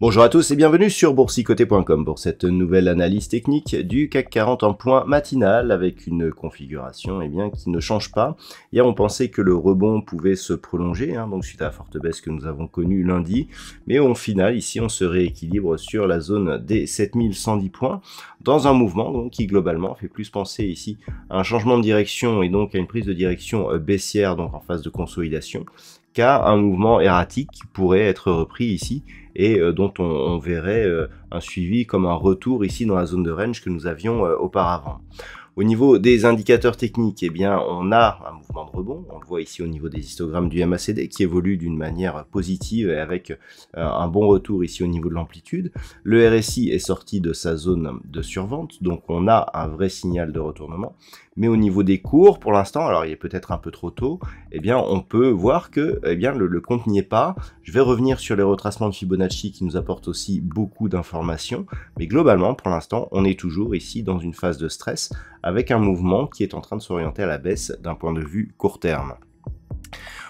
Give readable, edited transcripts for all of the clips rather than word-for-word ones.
Bonjour à tous et bienvenue sur boursicoté.com pour cette nouvelle analyse technique du CAC 40 en point matinal avec une configuration qui ne change pas. Hier on pensait que le rebond pouvait se prolonger, donc suite à la forte baisse que nous avons connue lundi, mais au final ici on se rééquilibre sur la zone des 7110 points dans un mouvement qui globalement fait plus penser ici à un changement de direction et donc à une prise de direction baissière donc en phase de consolidation qu'à un mouvement erratique qui pourrait être repris ici et dont on verrait un suivi comme un retour ici dans la zone de range que nous avions auparavant. Au niveau des indicateurs techniques, on a un mouvement de rebond. On le voit ici au niveau des histogrammes du MACD qui évolue d'une manière positive et avec un bon retour ici au niveau de l'amplitude. Le RSI est sorti de sa zone de survente, donc on a un vrai signal de retournement. Mais au niveau des cours, pour l'instant, alors il est peut-être un peu trop tôt, on peut voir que le compte n'y est pas. Je vais revenir sur les retracements de Fibonacci qui nous apportent aussi beaucoup d'informations. Mais globalement, pour l'instant, on est toujours ici dans une phase de stress avec un mouvement qui est en train de s'orienter à la baisse d'un point de vue court terme.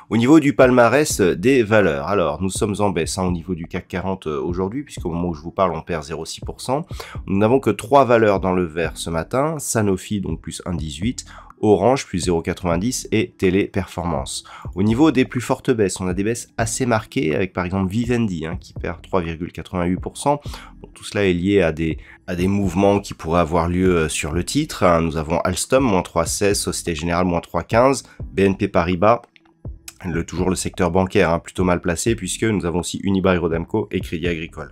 Au niveau du palmarès des valeurs, alors nous sommes en baisse au niveau du CAC 40 aujourd'hui, puisqu'au moment où je vous parle, on perd 0,6%. Nous n'avons que 3 valeurs dans le vert ce matin, Sanofi donc plus 1,18%, Orange plus 0,90 et Téléperformance. Au niveau des plus fortes baisses, on a des baisses assez marquées avec par exemple Vivendi qui perd 3,88%. Donc, tout cela est lié à des mouvements qui pourraient avoir lieu sur le titre. Nous avons Alstom moins 3,16, Société Générale moins 3,15, BNP Paribas, toujours le secteur bancaire plutôt mal placé puisque nous avons aussi Unibail-Rodamco et Crédit Agricole.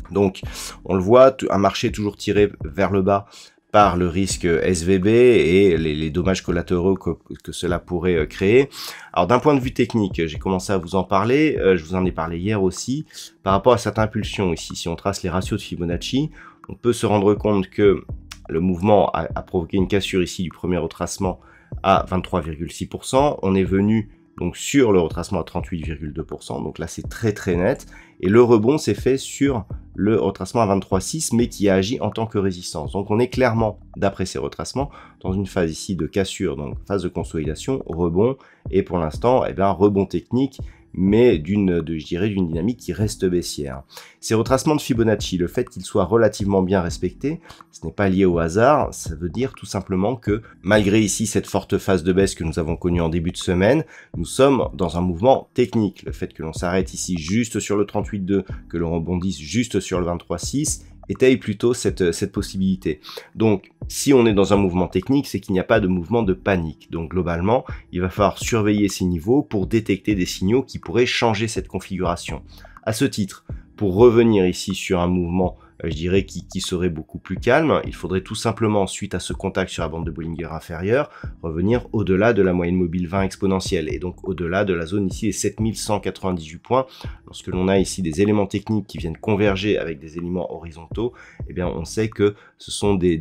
Donc on le voit, un marché toujours tiré vers le bas par le risque SVB et les dommages collatéraux que cela pourrait créer. Alors d'un point de vue technique, j'ai commencé à vous en parler, je vous en ai parlé hier aussi, par rapport à cette impulsion ici. Si on trace les ratios de Fibonacci, on peut se rendre compte que le mouvement a provoqué une cassure ici du premier retracement à 23,6%. On est venu donc sur le retracement à 38,2%, donc là c'est très net, et le rebond s'est fait sur le retracement à 23,6, mais qui a agi en tant que résistance. Donc on est clairement, d'après ces retracements, dans une phase ici de cassure, donc phase de consolidation, rebond, et pour l'instant, rebond technique, mais d'une dynamique qui reste baissière. Ces retracements de Fibonacci, le fait qu'ils soient relativement bien respectés, ce n'est pas lié au hasard, ça veut dire tout simplement que malgré ici cette forte phase de baisse que nous avons connue en début de semaine, nous sommes dans un mouvement technique. Le fait que l'on s'arrête ici juste sur le 38,2, que l'on rebondisse juste sur le 23,6, étaye plutôt cette possibilité. Donc, si on est dans un mouvement technique, c'est qu'il n'y a pas de mouvement de panique. Donc, globalement, il va falloir surveiller ces niveaux pour détecter des signaux qui pourraient changer cette configuration. À ce titre, pour revenir ici sur un mouvement, qui serait beaucoup plus calme, il faudrait tout simplement, suite à ce contact sur la bande de Bollinger inférieure, revenir au-delà de la moyenne mobile 20 exponentielle, et donc au-delà de la zone ici des 7198 points. Lorsque l'on a ici des éléments techniques qui viennent converger avec des éléments horizontaux, on sait que ce sont des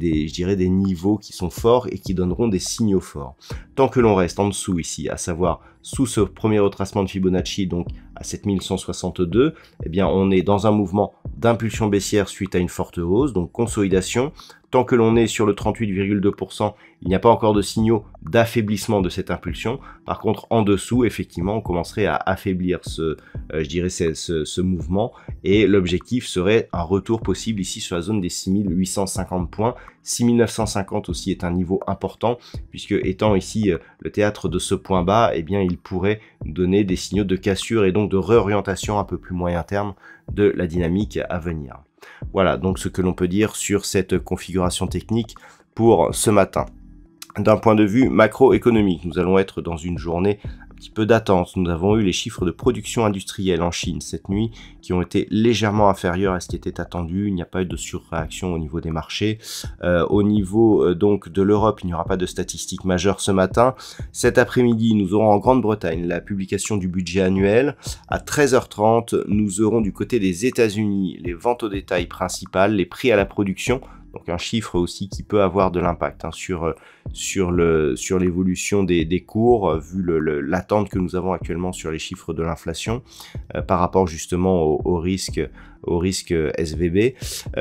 niveaux qui sont forts et qui donneront des signaux forts. Tant que l'on reste en dessous ici, à savoir sous ce premier retracement de Fibonacci, donc à 7162, on est dans un mouvement d'impulsion baissière suite à une forte hausse, donc consolidation. Tant que l'on est sur le 38,2%, il n'y a pas encore de signaux d'affaiblissement de cette impulsion. Par contre, en dessous, effectivement, on commencerait à affaiblir ce mouvement, et l'objectif serait un retour possible ici sur la zone des 6850 points. 6950 aussi est un niveau important, puisque étant ici le théâtre de ce point bas, il pourrait donner des signaux de cassure et donc de réorientation un peu plus moyen terme de la dynamique à venir. Voilà donc ce que l'on peut dire sur cette configuration technique pour ce matin. D'un point de vue macroéconomique, nous allons être dans une journée un petit peu d'attente. Nous avons eu les chiffres de production industrielle en Chine cette nuit qui ont été légèrement inférieurs à ce qui était attendu. Il n'y a pas eu de surréaction au niveau des marchés. Au niveau donc de l'Europe, il n'y aura pas de statistiques majeures ce matin. Cet après-midi, nous aurons en Grande-Bretagne la publication du budget annuel. À 13h30, nous aurons du côté des États-Unis les ventes au détail principales, les prix à la production. Donc un chiffre aussi qui peut avoir de l'impact hein, sur l'évolution des cours, vu l'attente que nous avons actuellement sur les chiffres de l'inflation par rapport justement au risque SVB.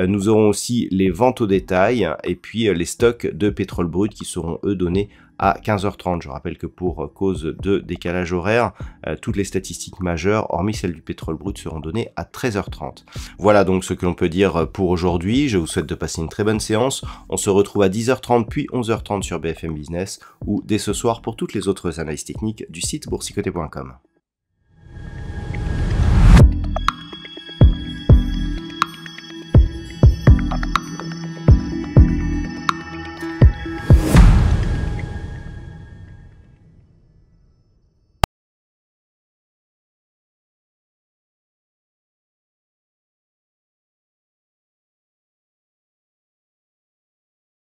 Nous aurons aussi les ventes au détail et puis les stocks de pétrole brut qui seront eux donnés à 15h30. Je rappelle que pour cause de décalage horaire, toutes les statistiques majeures, hormis celles du pétrole brut, seront données à 13h30. Voilà donc ce que l'on peut dire pour aujourd'hui. Je vous souhaite de passer une très bonne séance. On se retrouve à 10h30 puis 11h30 sur BFM Business ou dès ce soir pour toutes les autres analyses techniques du site boursicoté.com.